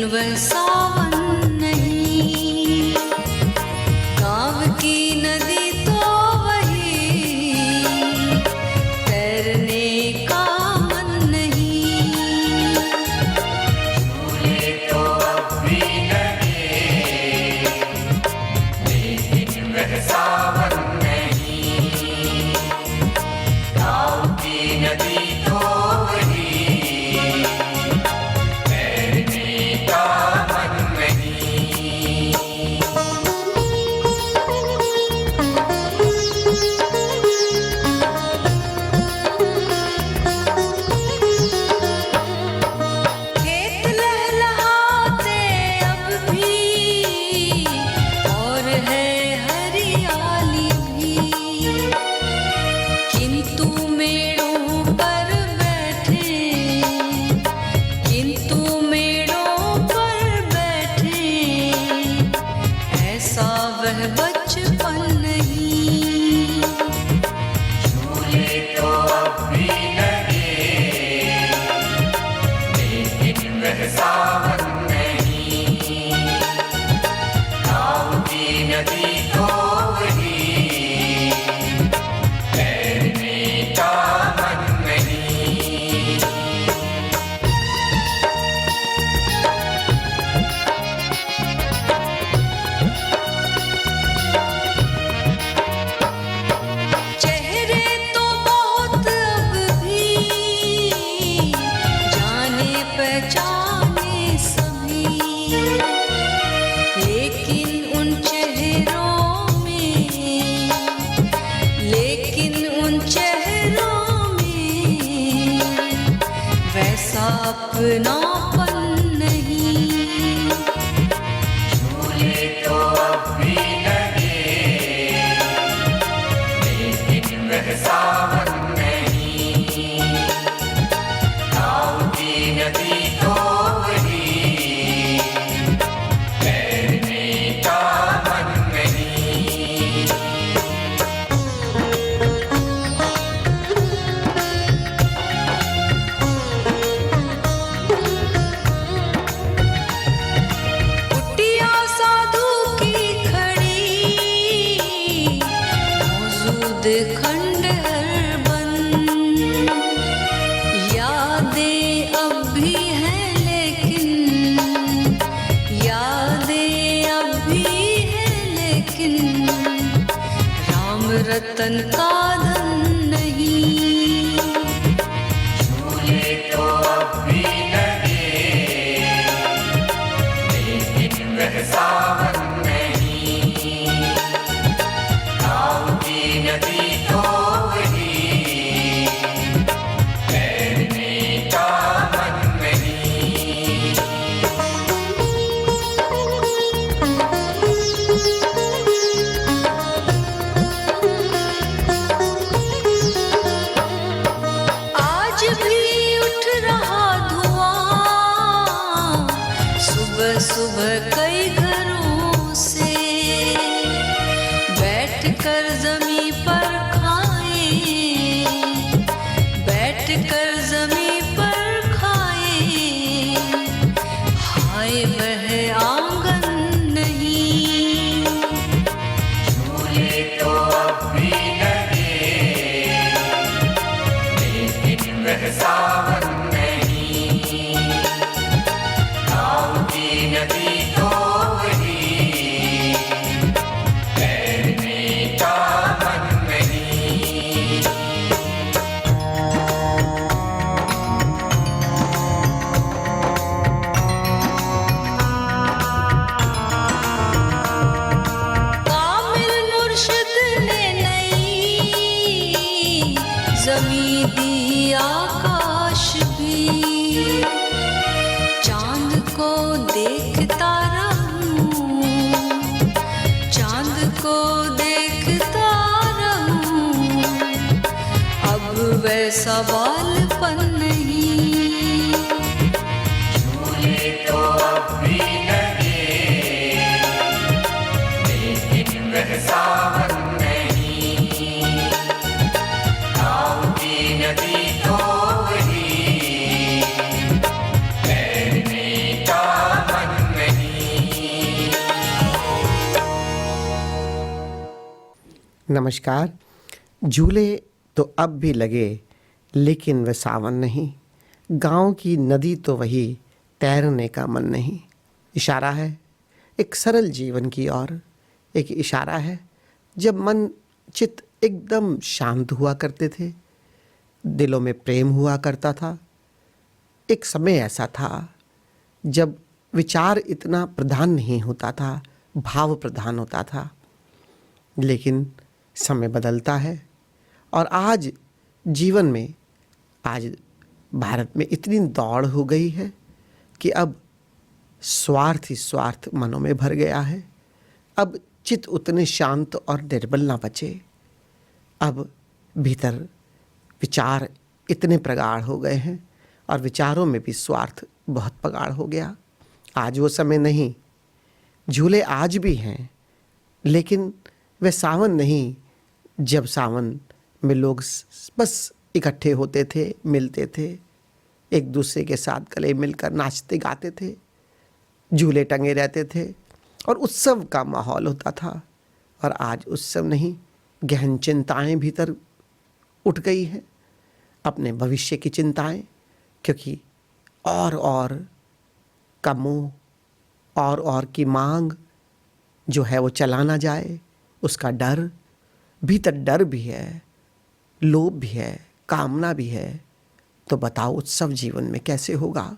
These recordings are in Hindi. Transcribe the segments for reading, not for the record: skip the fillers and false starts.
वह सावन नहीं, गाँव की नदी तो वही, तैरने का मन नहीं। झूले तो अब भी लगे, लेकिन वह सावन नहीं, गाँव की नदी तो वही, वह बचपन नहीं। झूले तो अब भी लगे, लेकिन वह सावन नहीं, गाँव की नदी तो वही, तैरने का मन नहीं। पहचाने सभी, लेकिन उन चेहरों में वैसा अपनापन नहीं। झूले तो अब भी लगे, लेकिन वह सावन नहीं, गाँव की नदी तो वही, तैरने का मन नहीं। कुटिया साधु की खड़ी, मौजूद खंडहर बन, यादें अब भी हैं लेकिन राम रतन का धन नहीं। झूले तो अब भी लगे, लेकिन वह सावन नहीं, गाँव की नदी तो वही, तैरने का मन नहीं। आज भी उठ रहा धुआं, सुबह सुबह कई घरों से, बैठकर ज़मीं पर खाए, हाय वह आंगन नहीं। झूले तो अब भी लगे, लेकिन वह सावन नहीं, गाँव की नदी तो वही, तैरने का मन नहीं। कामिल मुर्शिद ने नई ज़मीं दी, आकाश भी, चांद को देखता रहूं, अब वैसा बालपन नहीं। झूले तो अब भी लगे, लेकिन वह सावन नहीं, गाँव की नदी तो वही, तैरने का नमस्कार। झूले तो अब भी लगे लेकिन वह सावन नहीं, गांव की नदी तो वही तैरने का मन नहीं। इशारा है एक सरल जीवन की ओर, एक इशारा है जब मन चित्त एकदम शांत हुआ करते थे, दिलों में प्रेम हुआ करता था। एक समय ऐसा था जब विचार इतना प्रधान नहीं होता था, भाव प्रधान होता था। लेकिन समय बदलता है और आज जीवन में, आज भारत में इतनी दौड़ हो गई है कि अब स्वार्थ ही स्वार्थ मनों में भर गया है। अब चित्त उतने शांत और निर्बल ना बचे। अब भीतर विचार इतने प्रगाढ़ हो गए हैं और विचारों में भी स्वार्थ बहुत प्रगाढ़ हो गया। आज वो समय नहीं। झूले आज भी हैं लेकिन वे सावन नहीं जब सावन में लोग बस इकट्ठे होते थे, मिलते थे, एक दूसरे के साथ गले मिलकर नाचते गाते थे, झूले टंगे रहते थे और उत्सव का माहौल होता था। और आज उत्सव नहीं, गहन चिंताएं भीतर उठ गई हैं, अपने भविष्य की चिंताएं, क्योंकि और का मोह और की मांग जो है वो चला ना जाए, उसका डर, भीतर डर भी है, लोभ भी है, कामना भी है। तो बताओ उत्सव जीवन में कैसे होगा?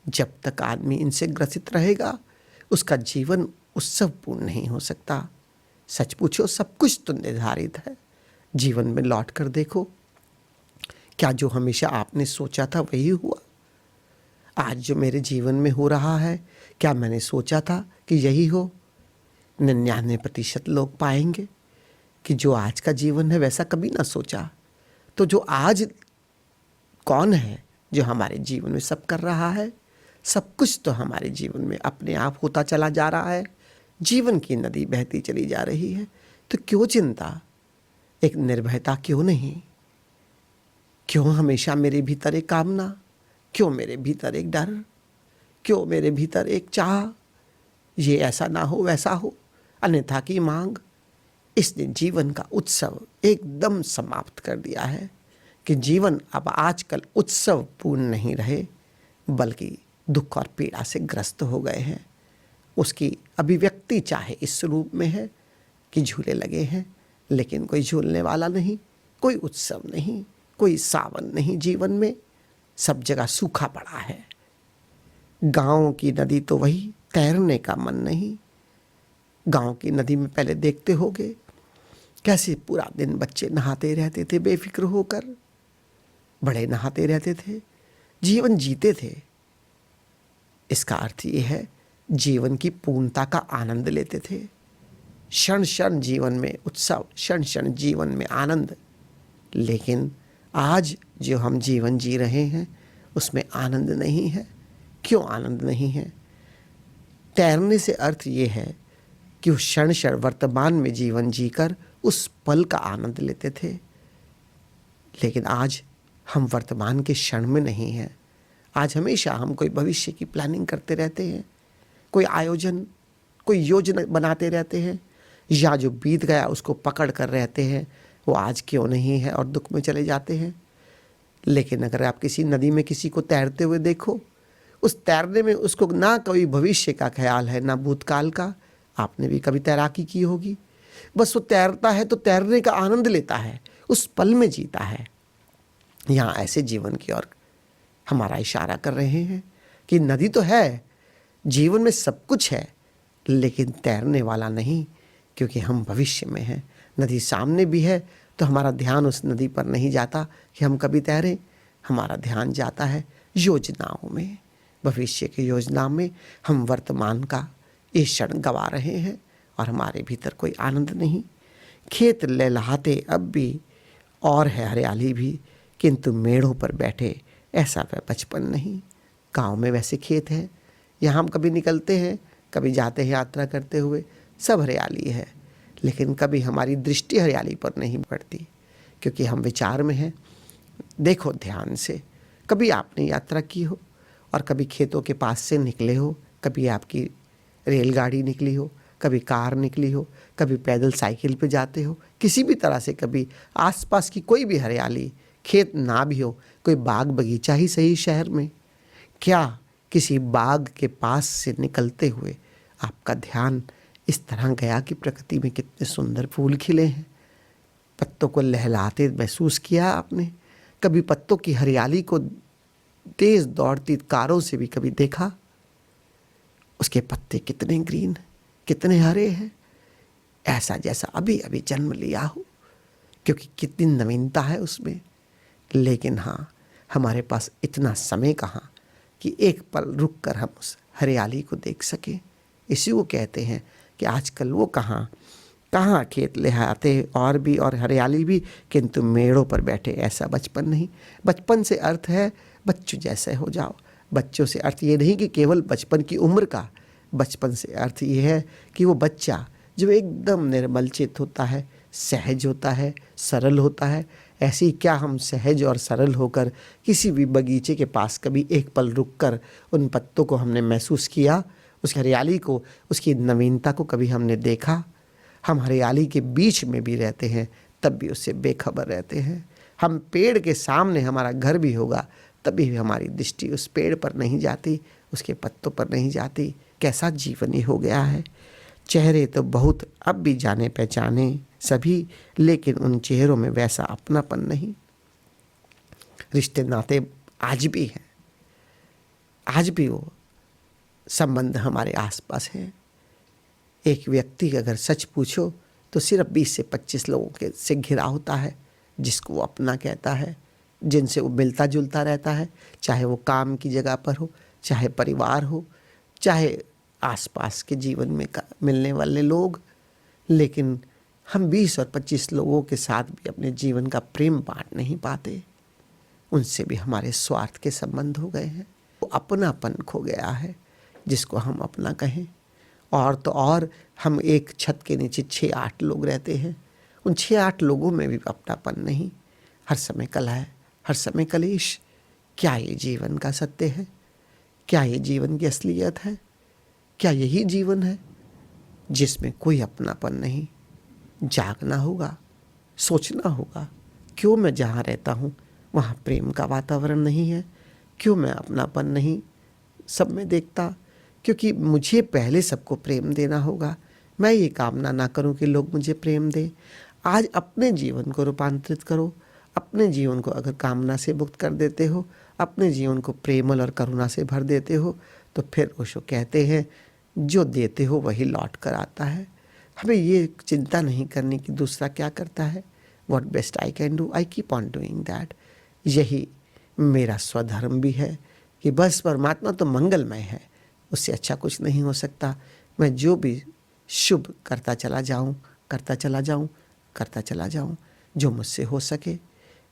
जब तक आदमी इनसे ग्रसित रहेगा उसका जीवन उत्सवपूर्ण नहीं हो सकता। सच पूछो, सब कुछ तो निर्धारित है। जीवन में लौट कर देखो, क्या जो हमेशा आपने सोचा था वही हुआ? आज जो मेरे जीवन में हो रहा है, क्या मैंने सोचा था कि यही हो? 99% लोग पाएंगे कि जो आज का जीवन है वैसा कभी ना सोचा। तो जो आज कौन है जो हमारे जीवन में सब कर रहा है? सब कुछ तो हमारे जीवन में अपने आप होता चला जा रहा है। जीवन की नदी बहती चली जा रही है, तो क्यों चिंता? एक निर्भयता क्यों नहीं? क्यों हमेशा मेरे भीतर एक कामना? क्यों मेरे भीतर एक डर? क्यों मेरे भीतर एक चाह, ये ऐसा ना हो वैसा हो, अन्यथा की मांग? इसने जीवन का उत्सव एकदम समाप्त कर दिया है कि जीवन अब आजकल उत्सव पूर्ण नहीं रहे, बल्कि दुख और पीड़ा से ग्रस्त हो गए हैं। उसकी अभिव्यक्ति चाहे इस रूप में है कि झूले लगे हैं लेकिन कोई झूलने वाला नहीं, कोई उत्सव नहीं, कोई सावन नहीं। जीवन में सब जगह सूखा पड़ा है। गांव की नदी तो वही, तैरने का मन नहीं। गांव की नदी में पहले देखते होगे कैसे पूरा दिन बच्चे नहाते रहते थे बेफिक्र होकर, बड़े नहाते रहते थे, जीवन जीते थे। इसका अर्थ ये है जीवन की पूर्णता का आनंद लेते थे। क्षण क्षण जीवन में उत्सव, क्षण क्षण जीवन में आनंद। लेकिन आज जो हम जीवन जी रहे हैं उसमें आनंद नहीं है। क्यों आनंद नहीं है? तैरने से अर्थ ये है कि उस क्षण क्षण वर्तमान में जीवन जीकर उस पल का आनंद लेते थे। लेकिन आज हम वर्तमान के क्षण में नहीं हैं। आज हमेशा हम कोई भविष्य की प्लानिंग करते रहते हैं, कोई आयोजन, कोई योजना बनाते रहते हैं, या जो बीत गया उसको पकड़ कर रहते हैं वो आज क्यों नहीं है और दुख में चले जाते हैं। लेकिन अगर आप किसी नदी में किसी को तैरते हुए देखो, उस तैरने में उसको ना कोई भविष्य का ख्याल है ना भूतकाल का। आपने भी कभी तैराकी की होगी। बस वो तैरता है तो तैरने का आनंद लेता है, उस पल में जीता है। यहाँ ऐसे जीवन की ओर हमारा इशारा कर रहे हैं कि नदी तो है, जीवन में सब कुछ है, लेकिन तैरने वाला नहीं, क्योंकि हम भविष्य में हैं। नदी सामने भी है तो हमारा ध्यान उस नदी पर नहीं जाता कि हम कभी तैरें। हमारा ध्यान जाता है योजनाओं में, भविष्य की योजना में। हम वर्तमान का ये क्षण गवा रहे हैं और हमारे भीतर कोई आनंद नहीं। खेत लहलहाते अब भी और है हरियाली भी, किंतु मेड़ों पर बैठे ऐसा वह बचपन नहीं। गांव में वैसे खेत हैं, यहाँ हम कभी निकलते हैं, कभी जाते हैं यात्रा करते हुए, सब हरियाली है, लेकिन कभी हमारी दृष्टि हरियाली पर नहीं पड़ती, क्योंकि हम विचार में हैं। देखो ध्यान से, कभी आपने यात्रा की हो और कभी खेतों के पास से निकले हो, कभी आपकी रेलगाड़ी निकली हो, कभी कार निकली हो, कभी पैदल साइकिल पे जाते हो, किसी भी तरह से कभी आसपास की कोई भी हरियाली, खेत ना भी हो, कोई बाग बगीचा ही सही शहर में, क्या किसी बाग के पास से निकलते हुए आपका ध्यान इस तरह गया कि प्रकृति में कितने सुंदर फूल खिले हैं, पत्तों को लहलाते महसूस किया आपने? कभी पत्तों की हरियाली को तेज दौड़ती कारों से भी कभी देखा? उसके पत्ते कितने ग्रीन, कितने हरे हैं, ऐसा जैसा अभी अभी जन्म लिया हो, क्योंकि कितनी नवीनता है उसमें। लेकिन हाँ, हमारे पास इतना समय कहाँ कि एक पल रुक कर हम उस हरियाली को देख सकें। इसी को कहते हैं कि आजकल वो कहाँ खेत लहराते और हरियाली भी, किंतु मेड़ों पर बैठे ऐसा बचपन नहीं। बचपन से अर्थ है बच्चों जैसे हो जाओ। बच्चों से अर्थ ये नहीं कि केवल बचपन की उम्र का, बचपन से अर्थ ये है कि वो बच्चा जो एकदम निर्मल चित्त होता है, सहज होता है, सरल होता है। ऐसे ही क्या हम सहज और सरल होकर किसी भी बगीचे के पास कभी एक पल रुककर उन पत्तों को हमने महसूस किया, उसकी हरियाली को, उसकी नवीनता को कभी हमने देखा? हम हरियाली के बीच में भी रहते हैं तब भी उससे बेखबर रहते हैं। हम पेड़ के सामने हमारा घर भी होगा तभी भी हमारी दृष्टि उस पेड़ पर नहीं जाती, उसके पत्तों पर नहीं जाती। कैसा जीवन ही हो गया है। चेहरे तो बहुत अब भी जाने पहचाने सभी, लेकिन उन चेहरों में वैसा अपनापन नहीं। रिश्ते नाते आज भी हैं, आज भी वो संबंध हमारे आसपास हैं। एक व्यक्ति अगर सच पूछो तो सिर्फ 20 से 25 लोगों के से घिरा होता है जिसको वो अपना कहता है, जिनसे वो मिलता जुलता रहता है, चाहे वो काम की जगह पर हो, चाहे परिवार हो, चाहे आसपास के जीवन में मिलने वाले लोग। लेकिन हम 20 और 25 लोगों के साथ भी अपने जीवन का प्रेम बांट नहीं पाते। उनसे भी हमारे स्वार्थ के संबंध हो गए हैं। वो अपनापन खो गया है जिसको हम अपना कहें। और तो और हम एक छत के नीचे 6-8 लोग रहते हैं, उन 6-8 लोगों में भी अपनापन नहीं। हर समय कलह, हर समय कलेश। क्या ये जीवन का सत्य है? क्या ये जीवन की असलियत है? क्या यही जीवन है जिसमें कोई अपनापन नहीं? जागना होगा, सोचना होगा, क्यों मैं जहाँ रहता हूँ वहाँ प्रेम का वातावरण नहीं है? क्यों मैं अपनापन नहीं सब में देखता? क्योंकि मुझे पहले सबको प्रेम देना होगा। मैं ये कामना ना करूं कि लोग मुझे प्रेम दें। आज अपने जीवन को रूपांतरित करो। अपने जीवन को अगर कामना से मुक्त कर देते हो, अपने जीवन को प्रेमल और करुणा से भर देते हो, तो फिर ओशो कहते हैं जो देते हो वही लौट कर आता है। हमें ये चिंता नहीं करनी कि दूसरा क्या करता है। What best I can do, I keep on doing that. यही मेरा स्वधर्म भी है कि बस परमात्मा तो मंगलमय है, उससे अच्छा कुछ नहीं हो सकता। मैं जो भी शुभ करता चला जाऊं, करता चला जाऊं, करता चला जाऊं, जो मुझसे हो सके।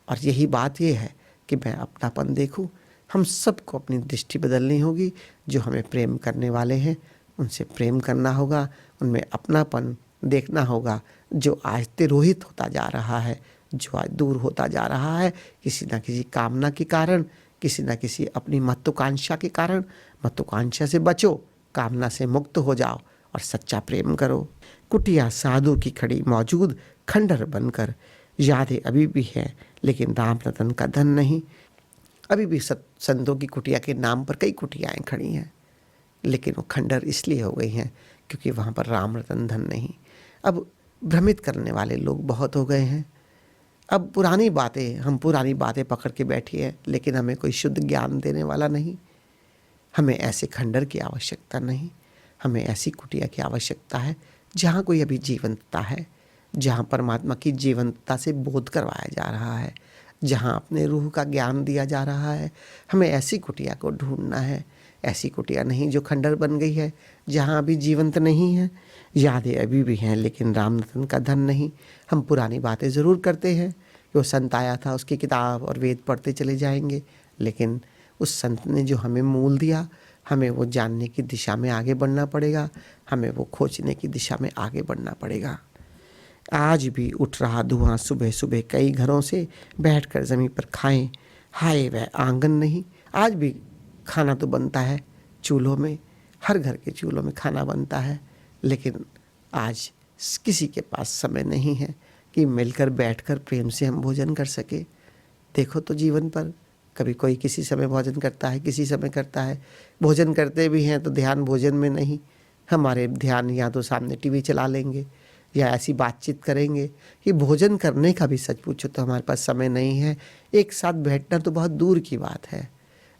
और यही बात ये है कि मैं अपनापन देखूं। हम सबको अपनी दृष्टि बदलनी होगी। जो हमें प्रेम करने वाले हैं उनसे प्रेम करना होगा, उनमें अपनापन देखना होगा। जो आज तिरोहित होता जा रहा है, जो आज दूर होता जा रहा है किसी न किसी कामना के कारण, किसी न किसी अपनी महत्वाकांक्षा के कारण, महत्वाकांक्षा से बचो, कामना से मुक्त हो जाओ और सच्चा प्रेम करो। कुटिया साधु की खड़ी मौजूद खंडर बनकर, यादें अभी भी हैं लेकिन राम रतन का धन नहीं। अभी भी संतों की कुटिया के नाम पर कई कुटियाएं खड़ी हैं, लेकिन वो खंडर इसलिए हो गई हैं क्योंकि वहाँ पर राम रतन धन नहीं। अब भ्रमित करने वाले लोग बहुत हो गए हैं। अब हम पुरानी बातें पकड़ के बैठी हैं, लेकिन हमें कोई शुद्ध ज्ञान देने वाला नहीं। हमें ऐसे खंडर की आवश्यकता नहीं, हमें ऐसी कुटिया की आवश्यकता है जहाँ कोई अभी जीवंतता है, जहाँ परमात्मा की जीवंतता से बोध करवाया जा रहा है, जहाँ अपने रूह का ज्ञान दिया जा रहा है। हमें ऐसी कुटिया को ढूंढना है, ऐसी कुटिया नहीं जो खंडर बन गई है, जहाँ अभी जीवंत नहीं है। यादें अभी भी हैं लेकिन राम रतन का धन नहीं। हम पुरानी बातें ज़रूर करते हैं कि वो संत आया था, उसकी किताब और वेद पढ़ते चले जाएंगे, लेकिन उस संत ने जो हमें मूल दिया, हमें वो जानने की दिशा में आगे बढ़ना पड़ेगा, हमें वो खोजने की दिशा में आगे बढ़ना पड़ेगा। आज भी उठ रहा धुआं सुबह सुबह कई घरों से, बैठकर ज़मीन पर खाएं, हाय वह आंगन नहीं। आज भी खाना तो बनता है चूल्हों में, हर घर के चूल्हों में खाना बनता है, लेकिन आज किसी के पास समय नहीं है कि मिलकर बैठकर प्रेम से हम भोजन कर सके। देखो तो जीवन पर, कभी कोई किसी समय भोजन करता है, किसी समय करता है। भोजन करते भी हैं तो ध्यान भोजन में नहीं, हमारे ध्यान या तो सामने टीवी चला लेंगे या ऐसी बातचीत करेंगे कि भोजन करने का भी सच पूछो तो हमारे पास समय नहीं है। एक साथ बैठना तो बहुत दूर की बात है।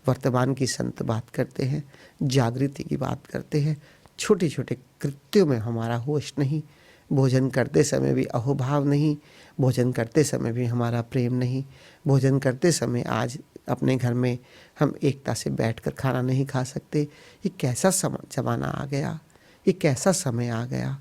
वर्तमान की संत बात करते हैं, जागृति की बात करते हैं, छोटे छोटे कृत्यों में हमारा होश नहीं। भोजन करते समय भी अहोभाव नहीं, भोजन करते समय भी हमारा प्रेम नहीं। भोजन करते समय आज अपने घर में हम एकता से बैठकर खाना नहीं खा सकते। ये कैसा ज़माना आ गया, ये कैसा समय आ गया।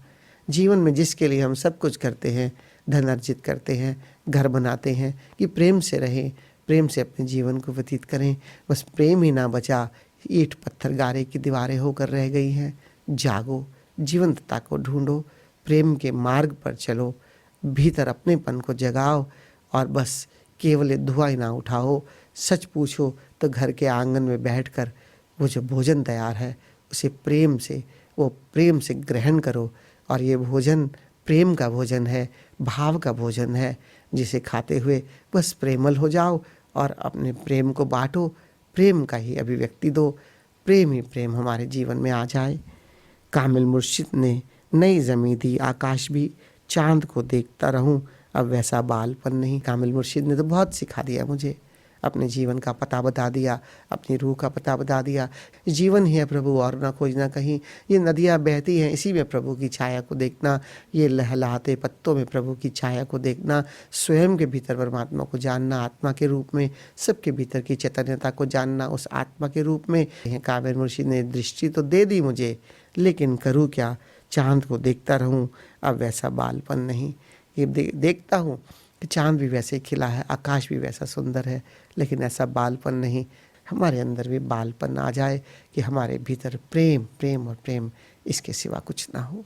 जीवन में जिसके लिए हम सब कुछ करते हैं, धन अर्जित करते हैं, घर बनाते हैं कि प्रेम से रहें, प्रेम से अपने जीवन को व्यतीत करें, बस प्रेम ही ना बचा, ईंट पत्थर गारे की दीवारें होकर रह गई हैं। जागो, जीवंतता को ढूंढो, प्रेम के मार्ग पर चलो, भीतर अपनेपन को जगाओ और बस केवल धुआं ही ना उठाओ। सच पूछो तो घर के आंगन में बैठकर वो जो भोजन तैयार है उसे प्रेम से ग्रहण करो। और ये भोजन प्रेम का भोजन है, भाव का भोजन है, जिसे खाते हुए बस प्रेमल हो जाओ और अपने प्रेम को बांटो, प्रेम का ही अभिव्यक्ति दो, प्रेम ही प्रेम हमारे जीवन में आ जाए। कामिल मुर्शिद ने नई ज़मीं दी आकाश भी, चांद को देखता रहूं अब वैसा बालपन नहीं। कामिल मुर्शिद ने तो बहुत सिखा दिया मुझे, अपने जीवन का पता बता दिया, अपनी रूह का पता बता दिया। जीवन ही है प्रभु और ना खोजना कहीं, ये नदियाँ बहती हैं इसी में प्रभु की छाया को देखना, ये लहलहाते पत्तों में प्रभु की छाया को देखना, स्वयं के भीतर परमात्मा को जानना आत्मा के रूप में, सबके भीतर की चैतन्यता को जानना उस आत्मा के रूप में। कामिल मुर्शिद ने दृष्टि तो दे दी मुझे, लेकिन करूँ क्या, चाँद को देखता रहूँ अब वैसा बालपन नहीं। ये देखता हूँ कि चाँद भी वैसे खिला है, आकाश भी वैसा सुंदर है, लेकिन ऐसा बालपन नहीं। हमारे अंदर भी बालपन आ जाए कि हमारे भीतर प्रेम प्रेम और प्रेम, इसके सिवा कुछ ना हो।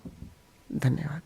धन्यवाद।